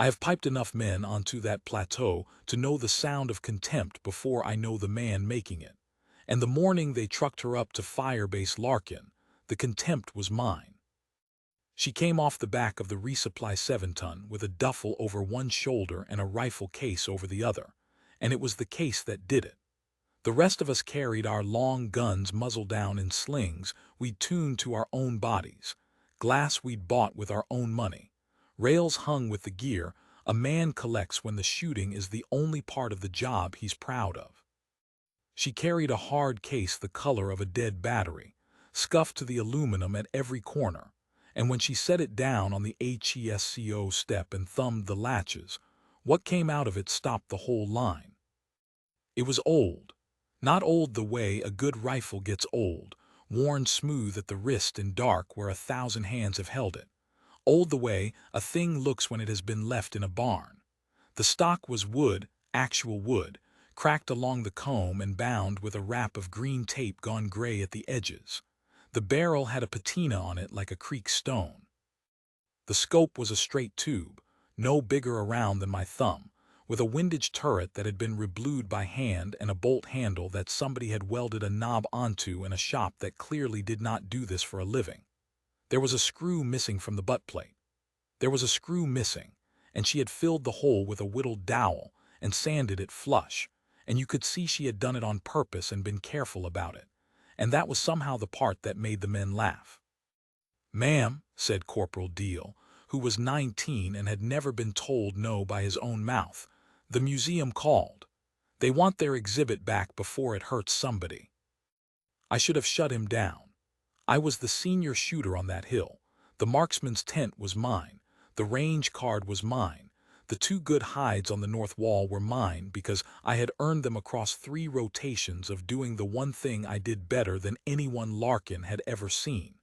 I have piped enough men onto that plateau to know the sound of contempt before I know the man making it. And the morning they trucked her up to firebase Larkin, the contempt was mine. She came off the back of the resupply 7-ton with a duffel over one shoulder and a rifle case over the other, and it was the case that did it. The rest of us carried our long guns muzzle down in slings we'd tuned to our own bodies, glass we'd bought with our own money, rails hung with the gear a man collects when the shooting is the only part of the job he's proud of. She carried a hard case the color of a dead battery, scuffed to the aluminum at every corner, and when she set it down on the HESCO step and thumbed the latches, what came out of it stopped the whole line. It was old. Not old the way a good rifle gets old, worn smooth at the wrist and dark where 1,000 hands have held it. Old the way a thing looks when it has been left in a barn. The stock was wood, actual wood, cracked along the comb and bound with a wrap of green tape gone gray at the edges. The barrel had a patina on it like a creek stone. The scope was a straight tube, no bigger around than my thumb, with a windage turret that had been reblued by hand and a bolt handle that somebody had welded a knob onto in a shop that clearly did not do this for a living. There was a screw missing from the butt plate. There was a screw missing, and she had filled the hole with a whittled dowel and sanded it flush, and you could see she had done it on purpose and been careful about it, and that was somehow the part that made the men laugh. "Ma'am," said Corporal Deal, who was 19 and had never been told no by his own mouth, "the museum called. They want their exhibit back before it hurts somebody." I should have shut him down. I was the senior shooter on that hill. The marksman's tent was mine. The range card was mine. The 2 good hides on the north wall were mine because I had earned them across 3 rotations of doing the one thing I did better than anyone Larkin had ever seen.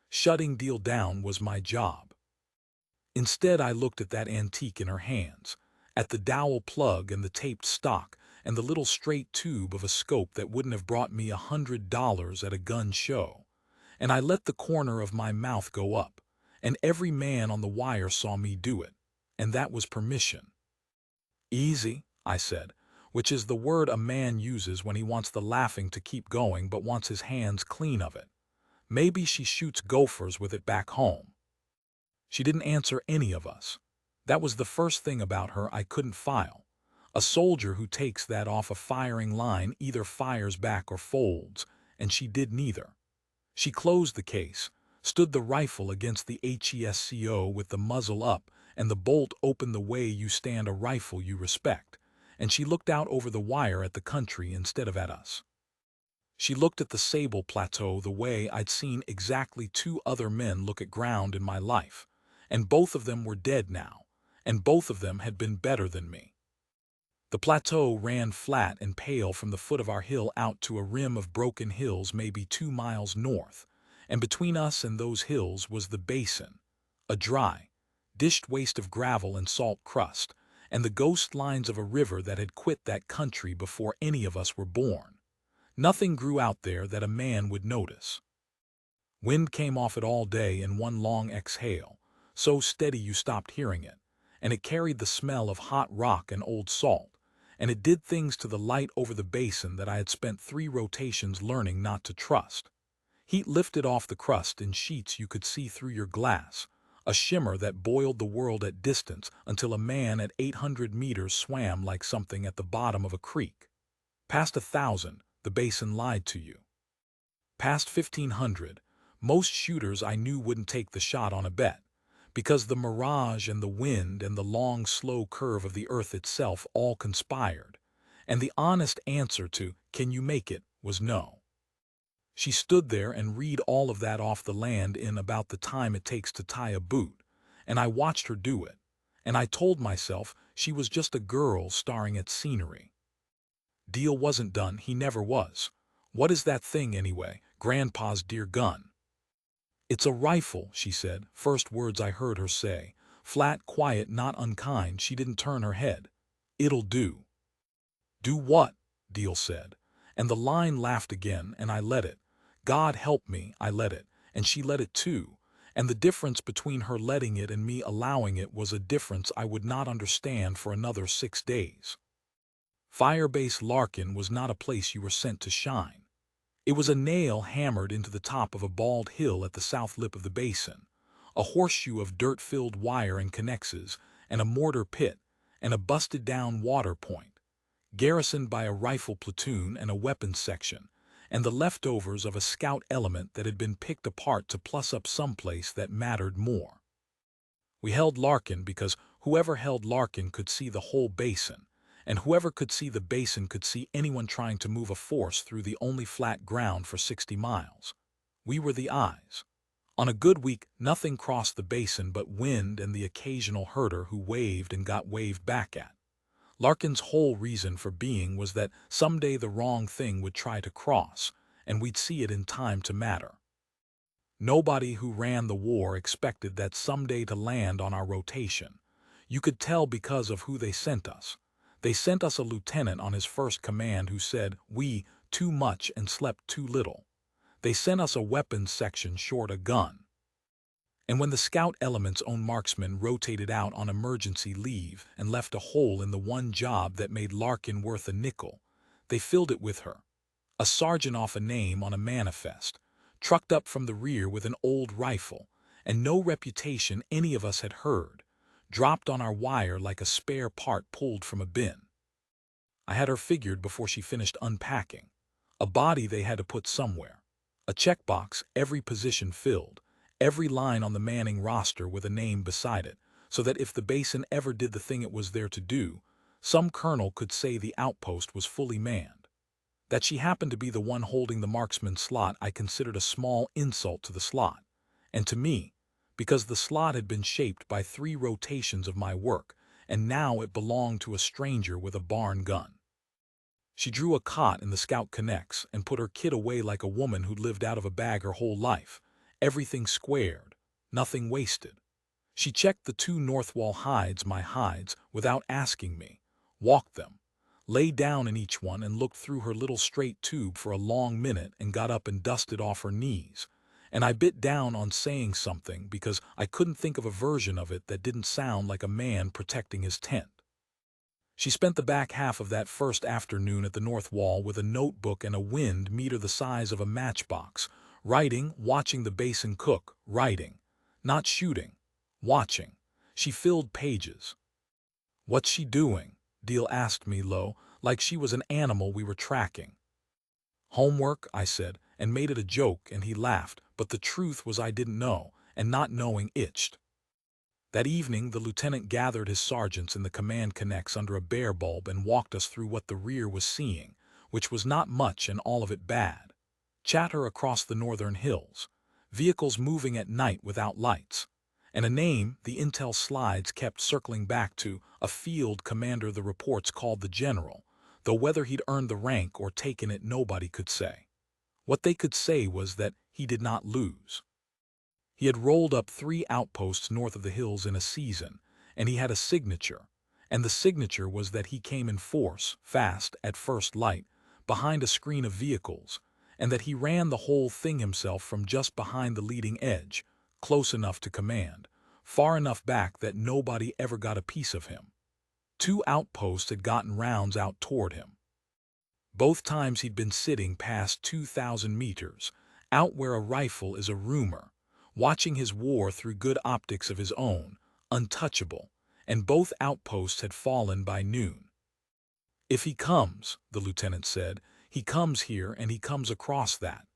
Shutting Deal down was my job. Instead, I looked at that antique in her hands, at the dowel plug and the taped stock and the little straight tube of a scope that wouldn't have brought me $100 at a gun show, and I let the corner of my mouth go up, and every man on the wire saw me do it, and that was permission. "Easy," I said, which is the word a man uses when he wants the laughing to keep going but wants his hands clean of it. Maybe she shoots gophers with it back home. She didn't answer any of us. That was the first thing about her I couldn't file. A soldier who takes that off a firing line either fires back or folds, and she did neither. She closed the case, stood the rifle against the HESCO with the muzzle up and the bolt open the way you stand a rifle you respect, and she looked out over the wire at the country instead of at us. She looked at the Sable Plateau the way I'd seen exactly 2 other men look at ground in my life, and both of them were dead now, and both of them had been better than me. The plateau ran flat and pale from the foot of our hill out to a rim of broken hills maybe 2 miles north, and between us and those hills was the basin, a dry, dished waste of gravel and salt crust, and the ghost lines of a river that had quit that country before any of us were born. Nothing grew out there that a man would notice. Wind came off it all day in one long exhale, so steady you stopped hearing it, and it carried the smell of hot rock and old salt, and it did things to the light over the basin that I had spent 3 rotations learning not to trust. Heat lifted off the crust in sheets you could see through your glass, a shimmer that boiled the world at distance until a man at 800 meters swam like something at the bottom of a creek. Past 1,000, the basin lied to you. Past 1,500, most shooters I knew wouldn't take the shot on a bet, because the mirage and the wind and the long, slow curve of the earth itself all conspired, and the honest answer to, "Can you make it?" was no. She stood there and read all of that off the land in about the time it takes to tie a boot, and I watched her do it, and I told myself she was just a girl staring at scenery. Deal wasn't done, he never was. "What is that thing anyway, Grandpa's dear gun?" "It's a rifle," she said, first words I heard her say. Flat, quiet, not unkind, she didn't turn her head. "It'll do." "Do what?" Deal said, and the line laughed again, and I let it. God help me, I let it, and she let it too, And the difference between her letting it and me allowing it was a difference I would not understand for another 6 days. Firebase Larkin was not a place you were sent to shine. It was a nail hammered into the top of a bald hill at the south lip of the basin, a horseshoe of dirt-filled wire and connexes, and a mortar pit, and a busted-down water point, garrisoned by a rifle platoon and a weapons section, and the leftovers of a scout element that had been picked apart to plus up someplace that mattered more. We held Larkin because whoever held Larkin could see the whole basin, and whoever could see the basin could see anyone trying to move a force through the only flat ground for 60 miles. We were the eyes. On a good week, nothing crossed the basin but wind and the occasional herder who waved and got waved back at. Larkin's whole reason for being was that someday the wrong thing would try to cross, and we'd see it in time to matter. Nobody who ran the war expected that someday to land on our rotation. You could tell because of who they sent us. They sent us a lieutenant on his first command who said, "We, too much and slept too little." They sent us a weapons section short a gun. And when the scout element's own marksman rotated out on emergency leave and left a hole in the one job that made Larkin worth a nickel, they filled it with her. A sergeant off a name on a manifest, trucked up from the rear with an old rifle, and no reputation any of us had heard, dropped on our wire like a spare part pulled from a bin. I had her figured before she finished unpacking. A body they had to put somewhere. A checkbox, every position filled, every line on the Manning roster with a name beside it, so that if the basin ever did the thing it was there to do, some colonel could say the outpost was fully manned. That she happened to be the one holding the marksman slot I considered a small insult to the slot, and to me, because the slot had been shaped by 3 rotations of my work, and now it belonged to a stranger with a barn gun. She drew a cot in the Scout Connex and put her kid away like a woman who'd lived out of a bag her whole life, everything squared, nothing wasted. She checked the 2 north wall hides, my hides, without asking me, walked them, lay down in each one and looked through her little straight tube for a long minute and got up and dusted off her knees. And I bit down on saying something because I couldn't think of a version of it that didn't sound like a man protecting his tent. She spent the back half of that first afternoon at the north wall with a notebook and a wind meter the size of a matchbox, writing, watching the basin cook, writing, not shooting, watching. She filled pages. "What's she doing?" Deal asked me low, like she was an animal we were tracking. "Homework," I said, and made it a joke, and he laughed, but the truth was I didn't know, and not knowing itched. That evening the lieutenant gathered his sergeants in the command connex under a bare bulb and walked us through what the rear was seeing, which was not much and all of it bad. Chatter across the northern hills, vehicles moving at night without lights, and a name the intel slides kept circling back to, a field commander the reports called the general, though whether he'd earned the rank or taken it nobody could say. What they could say was that he did not lose. He had rolled up 3 outposts north of the hills in a season, and he had a signature, and the signature was that he came in force, fast, at first light, behind a screen of vehicles, and that he ran the whole thing himself from just behind the leading edge, close enough to command, far enough back that nobody ever got a piece of him. 2 outposts had gotten rounds out toward him. Both times he'd been sitting past 2,000 meters, out where a rifle is a rumor, watching his war through good optics of his own, untouchable, and both outposts had fallen by noon. "If he comes," the lieutenant said, "he comes here and he comes across that."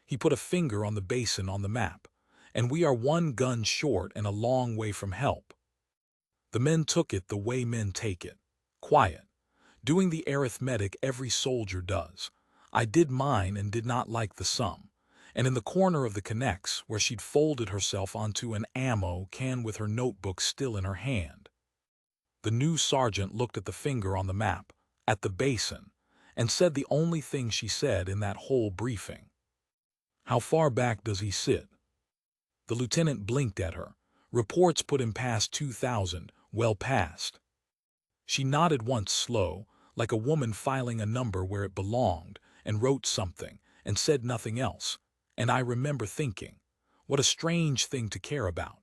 He put a finger on the basin on the map, "and we are 1 gun short and a long way from help." The men took it the way men take it, quiet, doing the arithmetic every soldier does. I did mine and did not like the sum. And in the corner of the connex, where she'd folded herself onto an ammo can with her notebook still in her hand, the new sergeant looked at the finger on the map, at the basin, and said the only thing she said in that whole briefing. "How far back does he sit?" The lieutenant blinked at her. "Reports put him past 2,000, well past." She nodded once slow, like a woman filing a number where it belonged, and wrote something, and said nothing else. And I remember thinking, What a strange thing to care about.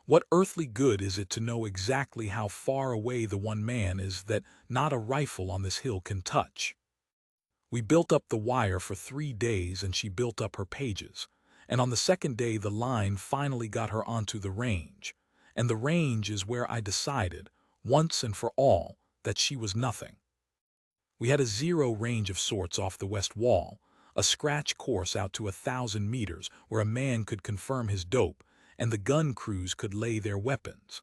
What earthly good is it to know exactly how far away the one man is that not a rifle on this hill can touch? We built up the wire for 3 days and she built up her pages. And on the second day the line finally got her onto the range. And the range is where I decided, once and for all, that she was nothing. We had a zero range of sorts off the west wall, a scratch course out to 1,000 meters where a man could confirm his dope and the gun crews could lay their weapons.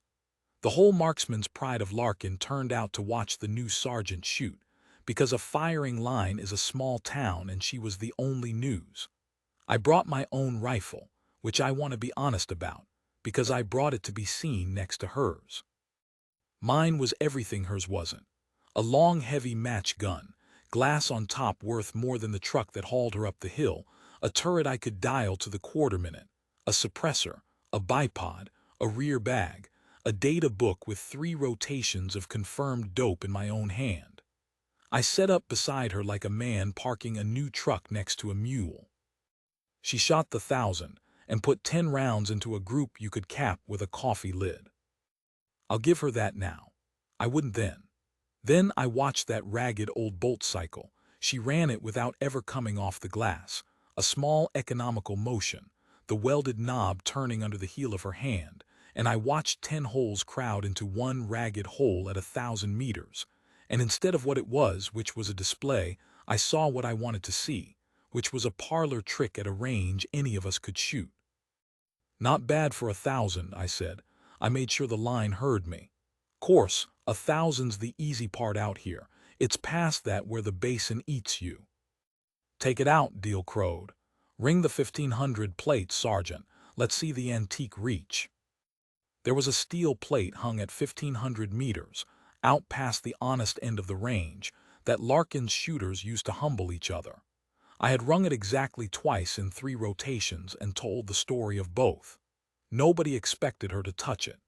The whole marksman's pride of Larkin turned out to watch the new sergeant shoot, because a firing line is a small town and she was the only news. I brought my own rifle, which I want to be honest about, because I brought it to be seen next to hers. Mine was everything hers wasn't. A long, heavy match gun, glass on top worth more than the truck that hauled her up the hill, a turret I could dial to the quarter minute, a suppressor, a bipod, a rear bag, a data book with 3 rotations of confirmed dope in my own hand. I set up beside her like a man parking a new truck next to a mule. She shot the 1,000 and put 10 rounds into a group you could cap with a coffee lid. I'll give her that now. I wouldn't then. Then I watched that ragged old bolt cycle. She ran it without ever coming off the glass. A small economical motion, the welded knob turning under the heel of her hand, and I watched 10 holes crowd into one ragged hole at 1,000 meters. And instead of what it was, which was a display, I saw what I wanted to see, which was a parlor trick at a range any of us could shoot. Not bad for 1,000, I said. I made sure the line heard me. Course, 1,000's the easy part out here. It's past that where the basin eats you. Take it out, Deal crowed. Ring the 1,500 plate, Sergeant. Let's see the antique reach. There was a steel plate hung at 1,500 meters, out past the honest end of the range, that Larkin's shooters used to humble each other. I had rung it exactly twice in 3 rotations and told the story of both. Nobody expected her to touch it.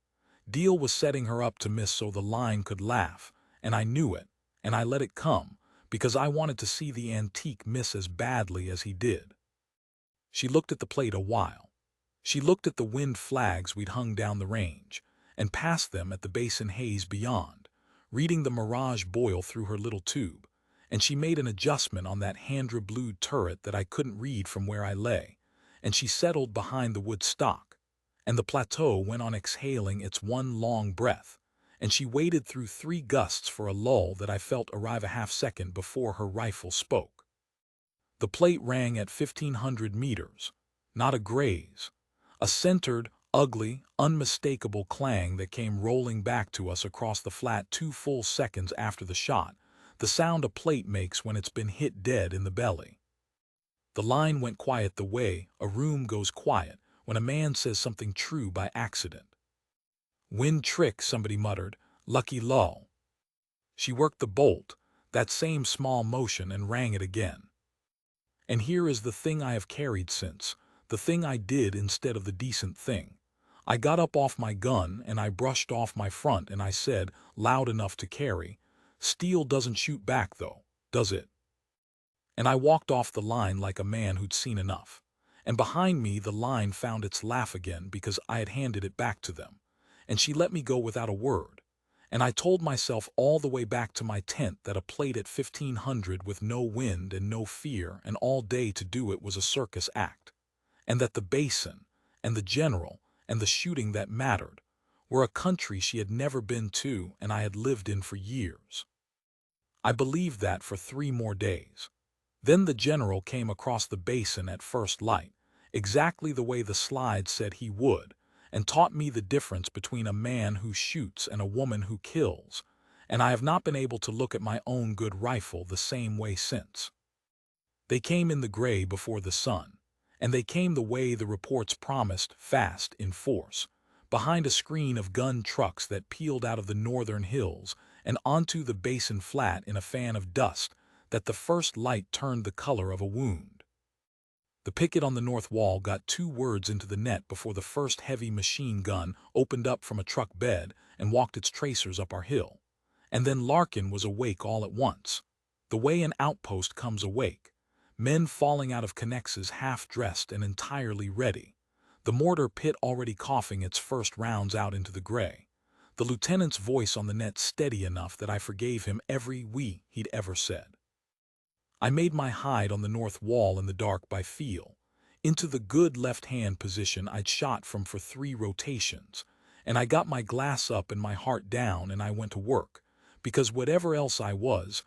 Deal was setting her up to miss so the line could laugh, and I knew it, and I let it come, because I wanted to see the antique miss as badly as he did. She looked at the plate a while. She looked at the wind flags we'd hung down the range, and past them at the basin haze beyond, reading the mirage boil through her little tube, and she made an adjustment on that hand-blued turret that I couldn't read from where I lay, and she settled behind the wood stock, and the plateau went on exhaling its one long breath, and she waited through 3 gusts for a lull that I felt arrive a half-second before her rifle spoke. The plate rang at 1,500 meters, not a graze, a centered, ugly, unmistakable clang that came rolling back to us across the flat 2 full seconds after the shot, the sound a plate makes when it's been hit dead in the belly. The line went quiet the way a room goes quiet when a man says something true by accident. Wind trick, somebody muttered, lucky lull. She worked the bolt, that same small motion, and rang it again. And here is the thing I have carried since, the thing I did instead of the decent thing. I got up off my gun and I brushed off my front and I said, loud enough to carry, "Steel doesn't shoot back though, does it?" And I walked off the line like a man who'd seen enough. And behind me the line found its laugh again because I had handed it back to them. And she let me go without a word. And I told myself all the way back to my tent that a plate at 1,500 with no wind and no fear and all day to do it was a circus act. And that the basin, and the general, and the shooting that mattered, were a country she had never been to and I had lived in for years. I believed that for 3 more days. Then the general came across the basin at first light, exactly the way the slide said he would, and taught me the difference between a man who shoots and a woman who kills, and I have not been able to look at my own good rifle the same way since. They came in the gray before the sun, and they came the way the reports promised, fast, in force, behind a screen of gun trucks that peeled out of the northern hills and onto the basin flat in a fan of dust that the first light turned the color of a wound. The picket on the north wall got 2 words into the net before the first heavy machine gun opened up from a truck bed and walked its tracers up our hill. And then Larkin was awake all at once, the way an outpost comes awake, men falling out of connexes half-dressed and entirely ready. the mortar pit already coughing its first rounds out into the gray, the lieutenant's voice on the net steady enough that I forgave him every "we" he'd ever said. I made my hide on the north wall in the dark by feel, into the good left-hand position I'd shot from for 3 rotations, and I got my glass up and my heart down and I went to work, because whatever else I was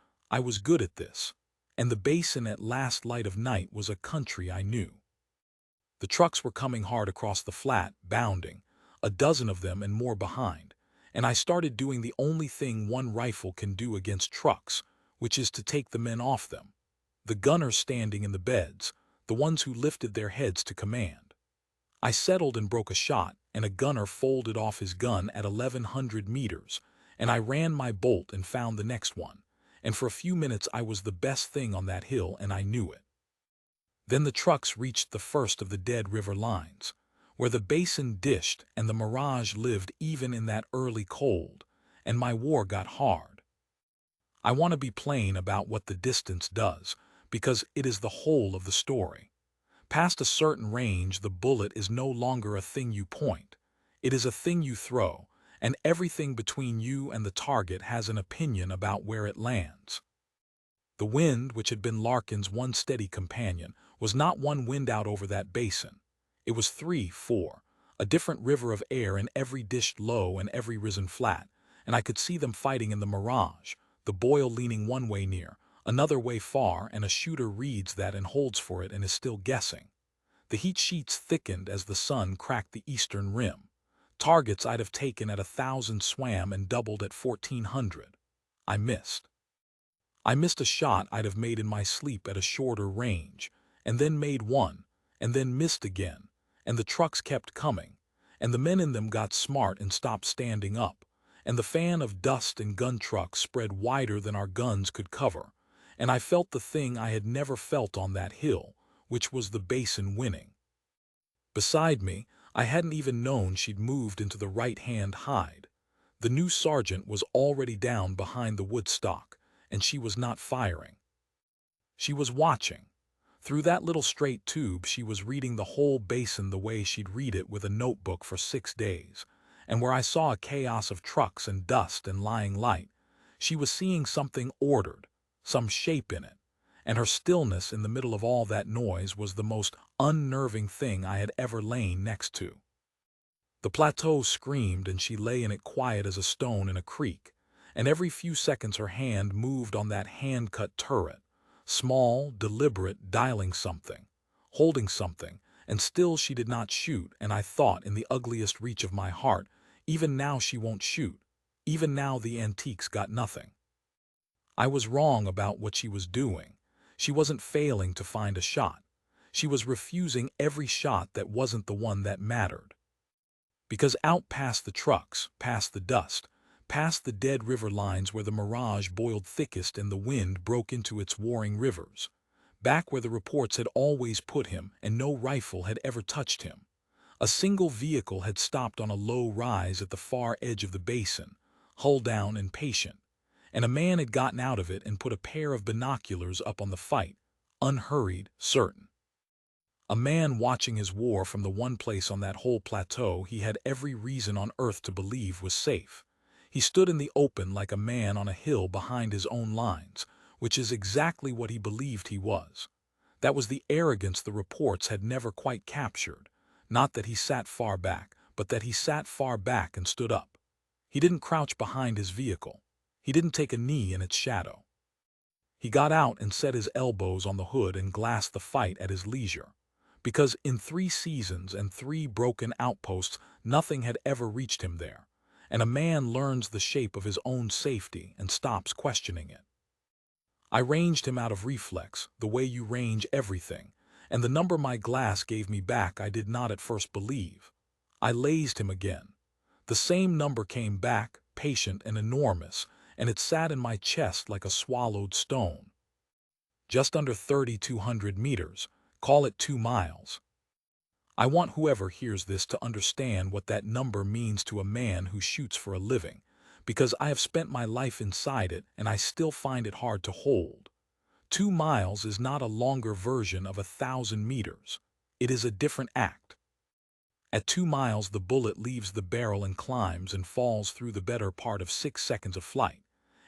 good at this, and the basin at last light of night was a country I knew. The trucks were coming hard across the flat, bounding, a dozen of them and more behind, and I started doing the only thing one rifle can do against trucks, which is to take the men off them. The gunners standing in the beds, the ones who lifted their heads to command. I settled and broke a shot, and a gunner folded off his gun at 1,100 meters, and I ran my bolt and found the next one, and for a few minutes I was the best thing on that hill and I knew it. Then the trucks reached the first of the dead river lines, where the basin dished and the mirage lived even in that early cold, and my war got hard. I want to be plain about what the distance does, because it is the whole of the story. Past a certain range, the bullet is no longer a thing you point. It is a thing you throw, and everything between you and the target has an opinion about where it lands. The wind, which had been Larkin's one steady companion, was not one wind out over that basin. It was 3, 4, a different river of air in every dished low and every risen flat, and I could see them fighting in the mirage, the boil leaning one way near, another way far, and a shooter reads that and holds for it and is still guessing. The heat sheets thickened as the sun cracked the eastern rim. Targets I'd have taken at 1,000 swam and doubled at 1,400. I missed. I missed a shot I'd have made in my sleep at a shorter range, and then made one, and then missed again, and the trucks kept coming, and the men in them got smart and stopped standing up, and the fan of dust and gun trucks spread wider than our guns could cover, and I felt the thing I had never felt on that hill, which was the basin winning. Beside me, I hadn't even known she'd moved into the right-hand hide. The new sergeant was already down behind the woodstock, and she was not firing. She was watching. Through that little straight tube she was reading the whole basin the way she'd read it with a notebook for 6 days, and where I saw a chaos of trucks and dust and lying light, she was seeing something ordered, some shape in it, and her stillness in the middle of all that noise was the most unnerving thing I had ever lain next to. The plateau screamed and she lay in it quiet as a stone in a creek, and every few seconds her hand moved on that hand-cut turret, small, deliberate, dialing something, holding something, and still she did not shoot, and I thought in the ugliest reach of my heart, even now she won't shoot, even now the antiques got nothing. I was wrong about what she was doing. She wasn't failing to find a shot. She was refusing every shot that wasn't the one that mattered. Because out past the trucks, past the dust, past the dead river lines where the mirage boiled thickest and the wind broke into its warring rivers, back where the reports had always put him and no rifle had ever touched him, a single vehicle had stopped on a low rise at the far edge of the basin, hull down and patient, and a man had gotten out of it and put a pair of binoculars up on the fight, unhurried, certain. A man watching his war from the one place on that whole plateau he had every reason on earth to believe was safe. He stood in the open like a man on a hill behind his own lines, which is exactly what he believed he was. That was the arrogance the reports had never quite captured, not that he sat far back, but that he sat far back and stood up. He didn't crouch behind his vehicle. He didn't take a knee in its shadow. He got out and set his elbows on the hood and glassed the fight at his leisure. Because in 3 seasons and 3 broken outposts nothing had ever reached him there, and a man learns the shape of his own safety and stops questioning it. I ranged him out of reflex, the way you range everything, and the number my glass gave me back I did not at first believe. I lased him again. The same number came back, patient and enormous, and it sat in my chest like a swallowed stone. Just under 3,200 meters. Call it 2 miles. I want whoever hears this to understand what that number means to a man who shoots for a living, because I have spent my life inside it and I still find it hard to hold. 2 miles is not a longer version of 1,000 meters. It is a different act. At 2 miles, the bullet leaves the barrel and climbs and falls through the better part of 6 seconds of flight.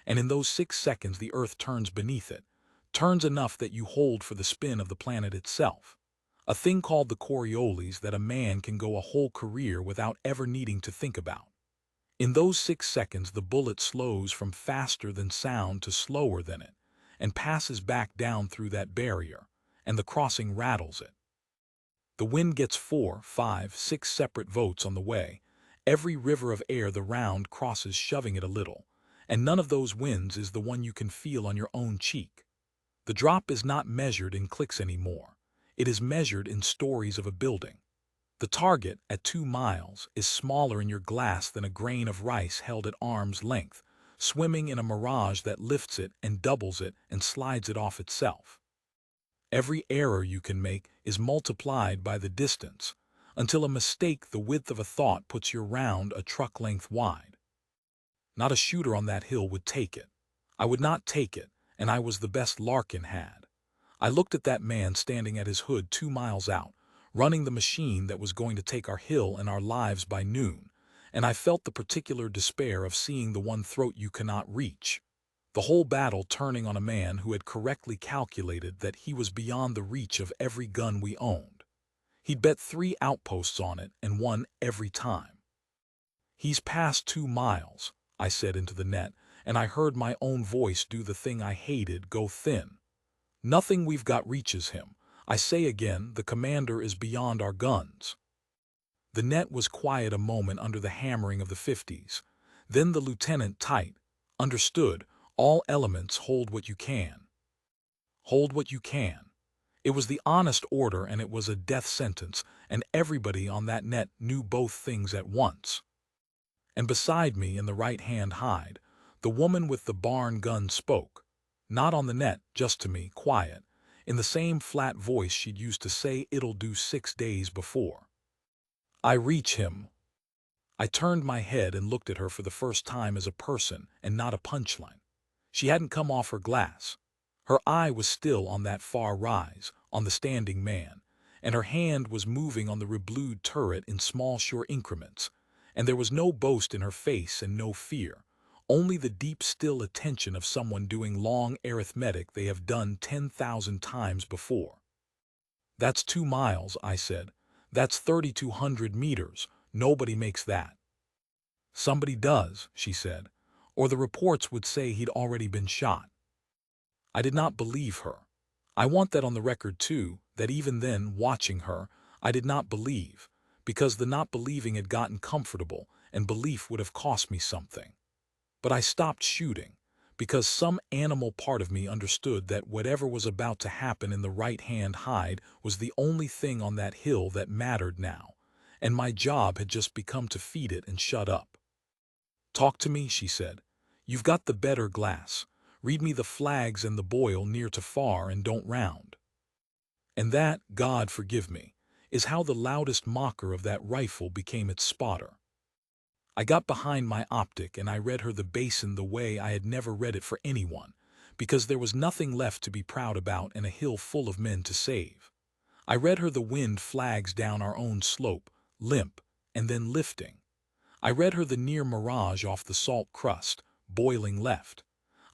And in those 6 seconds, the Earth turns beneath it, turns enough that you hold for the spin of the planet itself. A thing called the Coriolis that a man can go a whole career without ever needing to think about. In those 6 seconds, the bullet slows from faster than sound to slower than it, and passes back down through that barrier, and the crossing rattles it. The wind gets 4, 5, 6 separate votes on the way, every river of air the round crosses shoving it a little, and none of those winds is the one you can feel on your own cheek. The drop is not measured in clicks anymore. It is measured in stories of a building. The target, at 2 miles, is smaller in your glass than a grain of rice held at arm's length, swimming in a mirage that lifts it and doubles it and slides it off itself. Every error you can make is multiplied by the distance, until a mistake the width of a thought puts your round a truck length wide. Not a shooter on that hill would take it. I would not take it, and I was the best Larkin had. I looked at that man standing at his hood 2 miles out, running the machine that was going to take our hill and our lives by noon, and I felt the particular despair of seeing the one throat you cannot reach. The whole battle turning on a man who had correctly calculated that he was beyond the reach of every gun we owned. He'd bet 3 outposts on it and won every time. "He's past 2 miles," I said into the net, and I heard my own voice do the thing I hated, go thin. "Nothing we've got reaches him. I say again, the commander is beyond our guns." The net was quiet a moment under the hammering of the 50s. Then the lieutenant tight, "Understood, all elements hold what you can." Hold what you can. It was the honest order, and it was a death sentence, and everybody on that net knew both things at once. And beside me, in the right-hand hide, the woman with the barn gun spoke. Not on the net, just to me, quiet, in the same flat voice she'd used to say it'll do 6 days before. "I reach him." I turned my head and looked at her for the first time as a person and not a punchline. She hadn't come off her glass. Her eye was still on that far rise, on the standing man, and her hand was moving on the reblued turret in small sure increments, and there was no boast in her face and no fear, only the deep still attention of someone doing long arithmetic they have done 10,000 times before. "That's 2 miles, I said. "That's 3,200 meters. Nobody makes that." "Somebody does," she said, "or the reports would say he'd already been shot." I did not believe her. I want that on the record too, that even then, watching her, I did not believe, because the not believing had gotten comfortable, and belief would have cost me something. But I stopped shooting, because some animal part of me understood that whatever was about to happen in the right-hand hide was the only thing on that hill that mattered now, and my job had just become to feed it and shut up. "Talk to me," she said. "You've got the better glass. Read me the flags and the boil near to far and don't round." And that, God forgive me, is how the loudest mocker of that rifle became its spotter. I got behind my optic and I read her the basin the way I had never read it for anyone, because there was nothing left to be proud about and a hill full of men to save. I read her the wind flags down our own slope, limp, and then lifting. I read her the near mirage off the salt crust, boiling left.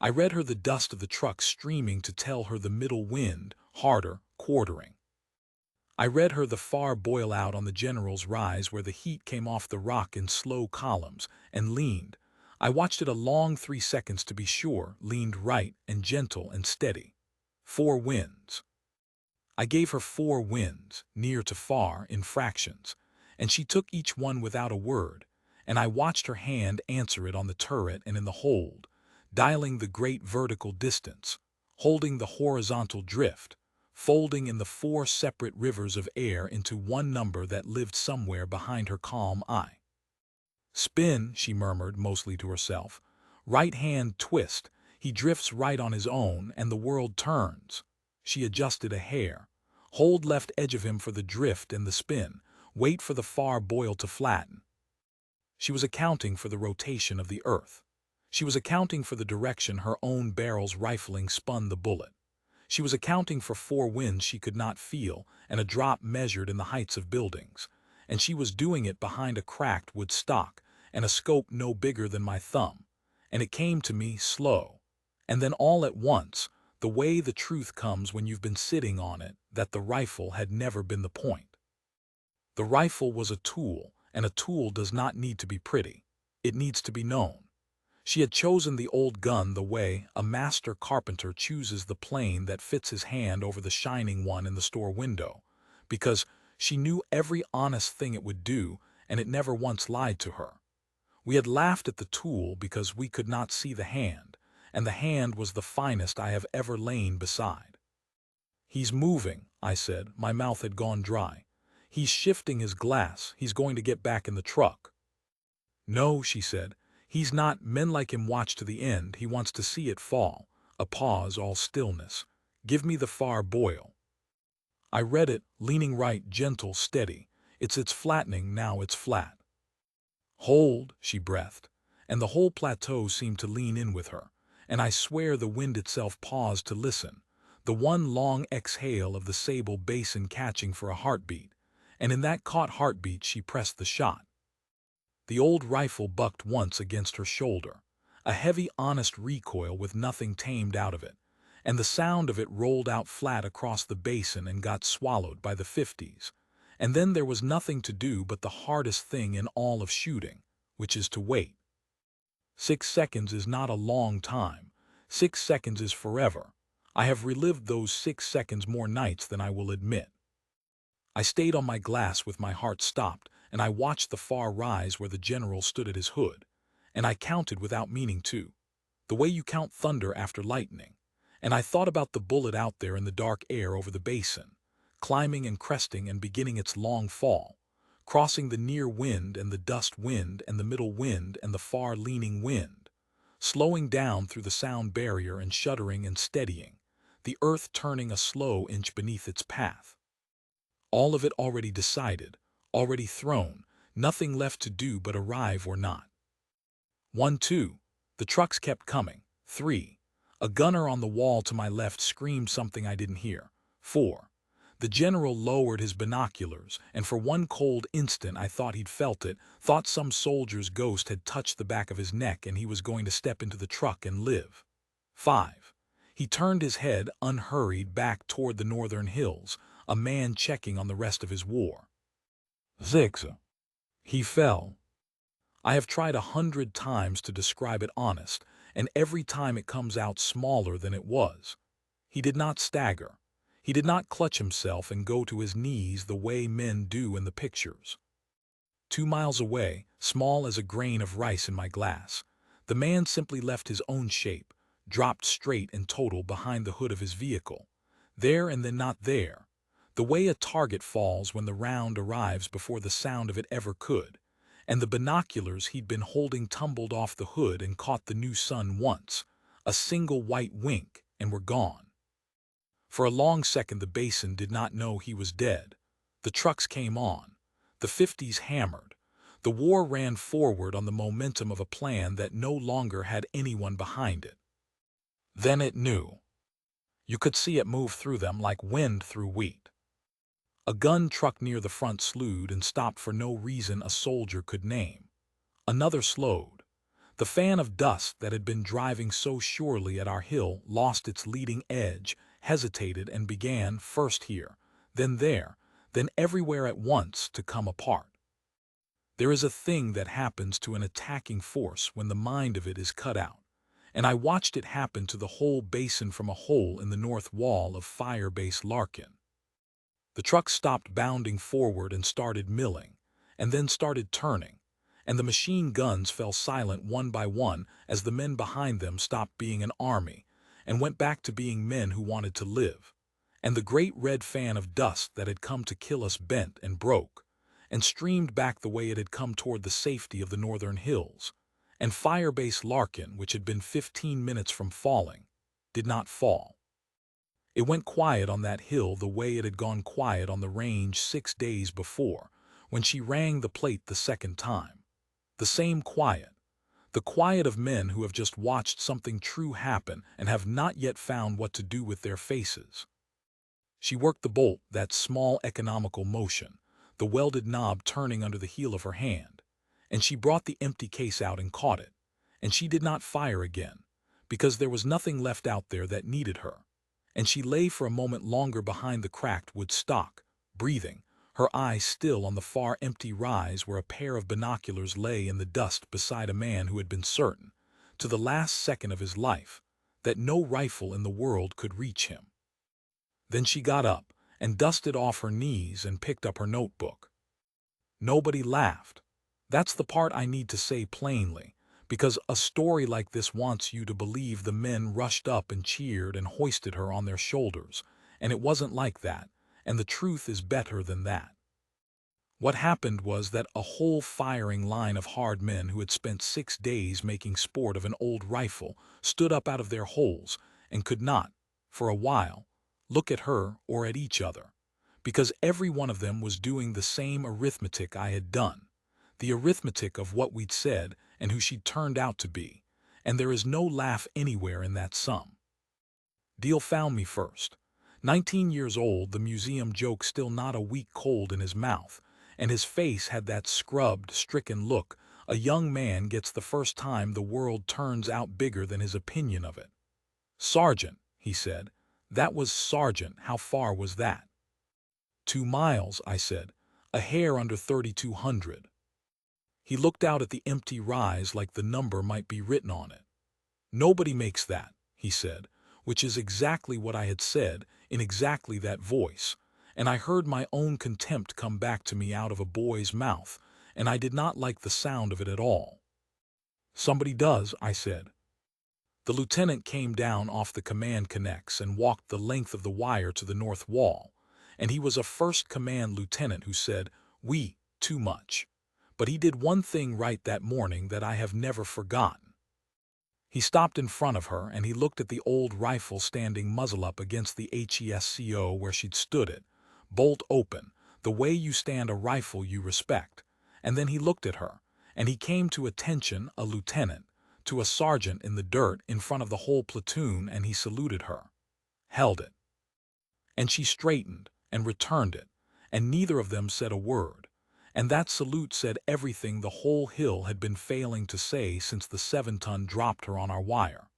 I read her the dust of the truck streaming to tell her the middle wind, harder, quartering. I read her the far boil out on the general's rise where the heat came off the rock in slow columns, and leaned. I watched it a long 3 seconds to be sure, leaned right and gentle and steady. 4 winds. I gave her 4 winds, near to far, in fractions, and she took each one without a word, and I watched her hand answer it on the turret and in the hold, dialing the great vertical distance, holding the horizontal drift, folding in the 4 separate rivers of air into one number that lived somewhere behind her calm eye. "Spin," she murmured, mostly to herself. "Right hand twist. He drifts right on his own, and the world turns." She adjusted a hair. "Hold left edge of him for the drift and the spin. Wait for the far boil to flatten." She was accounting for the rotation of the earth. She was accounting for the direction her own barrel's rifling spun the bullet. She was accounting for 4 winds she could not feel and a drop measured in the heights of buildings. and she was doing it behind a cracked wood stock and a scope no bigger than my thumb, and it came to me slow. And then all at once, the way the truth comes when you've been sitting on it, that the rifle had never been the point. The rifle was a tool, and a tool does not need to be pretty. It needs to be known. She had chosen the old gun the way a master carpenter chooses the plane that fits his hand over the shining one in the store window, because she knew every honest thing it would do, and it never once lied to her. We had laughed at the tool because we could not see the hand, and the hand was the finest I have ever lain beside. "He's moving," I said. My mouth had gone dry. "He's shifting his glass. He's going to get back in the truck." "No," she said. "He's not. Men like him watch to the end. He wants to see it fall." A pause, all stillness. "Give me the far boil." I read it, leaning right, gentle, steady. It's flattening, now it's flat." "Hold," she breathed, and the whole plateau seemed to lean in with her, and I swear the wind itself paused to listen, the one long exhale of the sable basin catching for a heartbeat, and in that caught heartbeat she pressed the shot. The old rifle bucked once against her shoulder, a heavy, honest recoil with nothing tamed out of it, and the sound of it rolled out flat across the basin and got swallowed by the 50s. And then there was nothing to do but the hardest thing in all of shooting, which is to wait. 6 seconds is not a long time. 6 seconds is forever. I have relived those 6 seconds more nights than I will admit. I stayed on my glass with my heart stopped, and I watched the far rise where the general stood at his hood, and I counted without meaning to, the way you count thunder after lightning, and I thought about the bullet out there in the dark air over the basin, climbing and cresting and beginning its long fall, crossing the near wind and the dust wind and the middle wind and the far leaning wind, slowing down through the sound barrier and shuddering and steadying, the earth turning a slow inch beneath its path. All of it already decided, already thrown, nothing left to do but arrive or not. 1, 2. The trucks kept coming. 3. A gunner on the wall to my left screamed something I didn't hear. 4. The general lowered his binoculars, and for one cold instant I thought he'd felt it, thought some soldier's ghost had touched the back of his neck and he was going to step into the truck and live. 5. He turned his head, unhurried, back toward the northern hills, a man checking on the rest of his war. 6. He fell. I have tried 100 times to describe it honest, and every time it comes out smaller than it was. He did not stagger. He did not clutch himself and go to his knees the way men do in the pictures. 2 miles away, small as a grain of rice in my glass, the man simply left his own shape, dropped straight and total behind the hood of his vehicle, there and then not there, the way a target falls when the round arrives before the sound of it ever could, and the binoculars he'd been holding tumbled off the hood and caught the new sun once, a single white wink, and were gone. For a long second the basin did not know he was dead. The trucks came on. The 50s hammered. The war ran forward on the momentum of a plan that no longer had anyone behind it. Then it knew. You could see it move through them like wind through wheat. A gun truck near the front slewed and stopped for no reason a soldier could name. Another slowed. The fan of dust that had been driving so surely at our hill lost its leading edge, hesitated, and began, first here, then there, then everywhere at once, to come apart. There is a thing that happens to an attacking force when the mind of it is cut out, and I watched it happen to the whole basin from a hole in the north wall of firebase Larkin. The truck stopped bounding forward and started milling, and then started turning, and the machine guns fell silent one by one as the men behind them stopped being an army and went back to being men who wanted to live, and the great red fan of dust that had come to kill us bent and broke, and streamed back the way it had come toward the safety of the northern hills, and firebase Larkin, which had been 15 minutes from falling, did not fall. It went quiet on that hill the way it had gone quiet on the range 6 days before, when she rang the plate the second time. The same quiet. The quiet of men who have just watched something true happen and have not yet found what to do with their faces. She worked the bolt, that small economical motion, the welded knob turning under the heel of her hand, and she brought the empty case out and caught it, and she did not fire again, because there was nothing left out there that needed her, and she lay for a moment longer behind the cracked wood stock, breathing, her eyes still on the far empty rise where a pair of binoculars lay in the dust beside a man who had been certain, to the last second of his life, that no rifle in the world could reach him. Then she got up and dusted off her knees and picked up her notebook. Nobody laughed. That's the part I need to say plainly, because a story like this wants you to believe the men rushed up and cheered and hoisted her on their shoulders, and it wasn't like that, and the truth is better than that. What happened was that a whole firing line of hard men who had spent 6 days making sport of an old rifle stood up out of their holes and could not, for a while, look at her or at each other, because every one of them was doing the same arithmetic I had done, the arithmetic of what we'd said and who she'd turned out to be, and there is no laugh anywhere in that sum. Deal found me first. 19 years old, the museum joke still not a week cold in his mouth, and his face had that scrubbed, stricken look a young man gets the first time the world turns out bigger than his opinion of it. "Sergeant," he said. "That was Sergeant. How far was that?" 2 miles, I said. "A hair under 3,200. He looked out at the empty rise like the number might be written on it. "Nobody makes that," he said, which is exactly what I had said, in exactly that voice, and I heard my own contempt come back to me out of a boy's mouth, and I did not like the sound of it at all. "Somebody does," I said. The lieutenant came down off the command connects and walked the length of the wire to the north wall, and he was a first command lieutenant who said, "We, too much." But he did one thing right that morning that I have never forgotten. He stopped in front of her and he looked at the old rifle standing muzzle up against the HESCO where she'd stood it, bolt open, the way you stand a rifle you respect, and then he looked at her, and he came to attention, a lieutenant, to a sergeant in the dirt in front of the whole platoon, and he saluted her, held it. And she straightened and returned it, and neither of them said a word, and that salute said everything the whole hill had been failing to say since the 7-ton dropped her on our wire.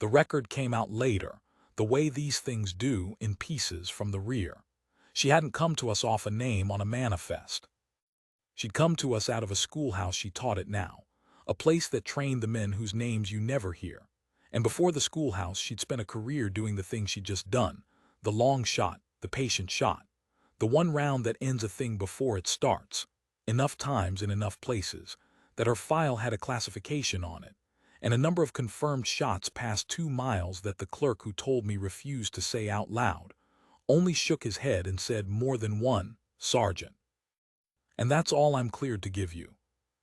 The record came out later, the way these things do, in pieces from the rear. She hadn't come to us off a name on a manifest. She'd come to us out of a schoolhouse she taught at now, a place that trained the men whose names you never hear. And before the schoolhouse, she'd spent a career doing the thing she'd just done, the long shot, the patient shot, the one round that ends a thing before it starts, enough times in enough places, that her file had a classification on it, and a number of confirmed shots past 2 miles that the clerk who told me refused to say out loud, only shook his head and said, "More than one, Sergeant." And that's all I'm cleared to give you.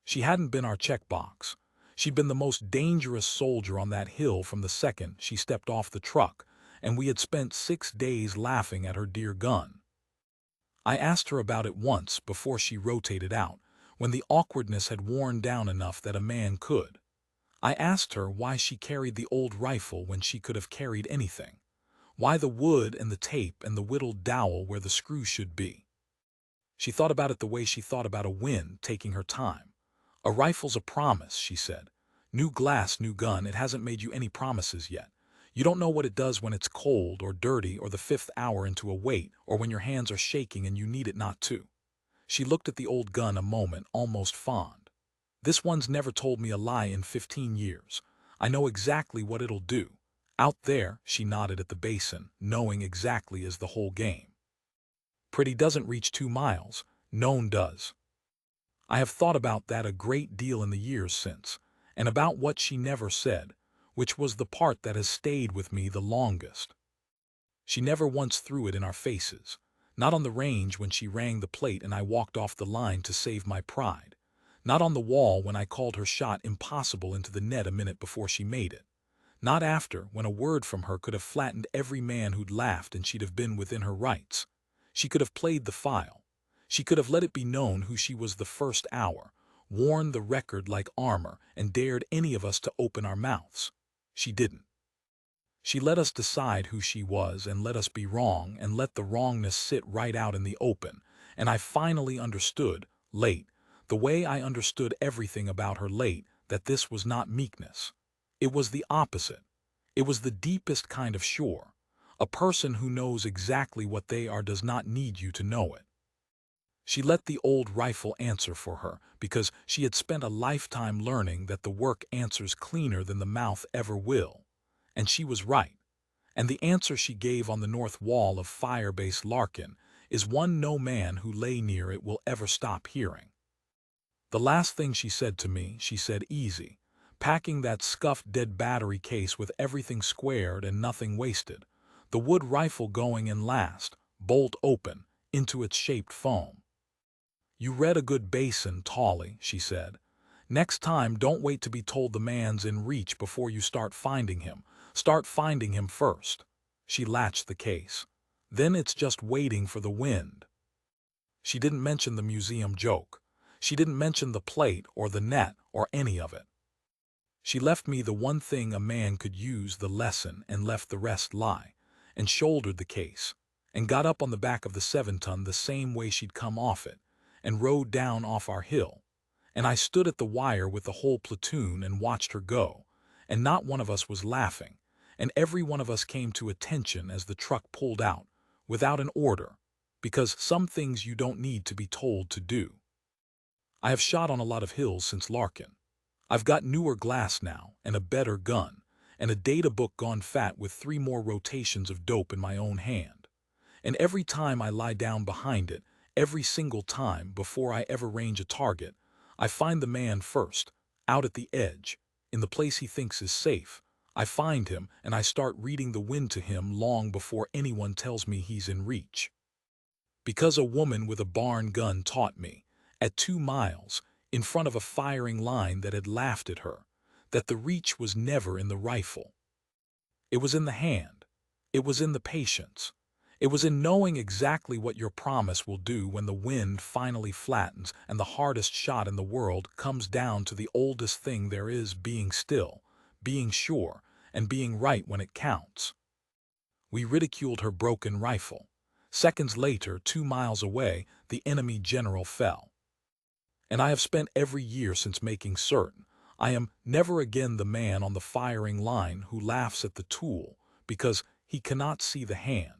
She hadn't been our checkbox. She'd been the most dangerous soldier on that hill from the second she stepped off the truck, and we had spent 6 days laughing at her dear gun. I asked her about it once before she rotated out, when the awkwardness had worn down enough that a man could. I asked her why she carried the old rifle when she could have carried anything. Why the wood and the tape and the whittled dowel where the screw should be. She thought about it the way she thought about a wind, taking her time. "A rifle's a promise," she said. "New glass, new gun, it hasn't made you any promises yet. You don't know what it does when it's cold or dirty or the 5th hour into a wait or when your hands are shaking and you need it not to." She looked at the old gun a moment, almost fond. "This one's never told me a lie in 15 years. I know exactly what it'll do. Out there," she nodded at the basin, "knowing exactly is the whole game. Pretty doesn't reach 2 miles, known does." I have thought about that a great deal in the years since, and about what she never said, which was the part that has stayed with me the longest. She never once threw it in our faces, not on the range when she rang the plate and I walked off the line to save my pride, not on the wall when I called her shot impossible into the net a minute before she made it, not after when a word from her could have flattened every man who'd laughed and she'd have been within her rights. She could have played the file. She could have let it be known who she was the first hour, worn the record like armor, and dared any of us to open our mouths. She didn't. She let us decide who she was and let us be wrong and let the wrongness sit right out in the open, And I finally understood, late, the way I understood everything about her late, that this was not meekness. It was the opposite. It was the deepest kind of sure. A person who knows exactly what they are does not need you to know it. She let the old rifle answer for her because she had spent a lifetime learning that the work answers cleaner than the mouth ever will. And she was right. And the answer she gave on the north wall of firebase Larkin is one no man who lay near it will ever stop hearing. The last thing she said to me, she said easy, packing that scuffed dead battery case with everything squared and nothing wasted, the wood rifle going in last, bolt open, into its shaped foam. You read a good basin, Tolly, she said. Next time don't wait to be told the man's in reach before you start finding him. Start finding him first. She latched the case. Then it's just waiting for the wind. She didn't mention the museum joke. She didn't mention the plate or the net or any of it. She left me the one thing a man could use, the lesson, and left the rest lie, and shouldered the case, and got up on the back of the 7-ton the same way she'd come off it, and rode down off our hill. And I stood at the wire with the whole platoon and watched her go, and not one of us was laughing, and every one of us came to attention as the truck pulled out, without an order, because some things you don't need to be told to do. I have shot on a lot of hills since Larkin. I've got newer glass now, and a better gun, and a data book gone fat with 3 more rotations of dope in my own hand. And every time I lie down behind it, every single time before I ever range a target, I find the man first, out at the edge, in the place he thinks is safe. I find him and I start reading the wind to him long before anyone tells me he's in reach. Because a woman with a barn gun taught me, at 2 miles, in front of a firing line that had laughed at her, that the reach was never in the rifle. It was in the hand. It was in the patience. It was in knowing exactly what your promise will do when the wind finally flattens and the hardest shot in the world comes down to the oldest thing there is, being still, being sure, and being right when it counts. We ridiculed her broken rifle. Seconds later, 2 miles away, the enemy general fell. And I have spent every year since making certain I am never again the man on the firing line who laughs at the tool because he cannot see the hand.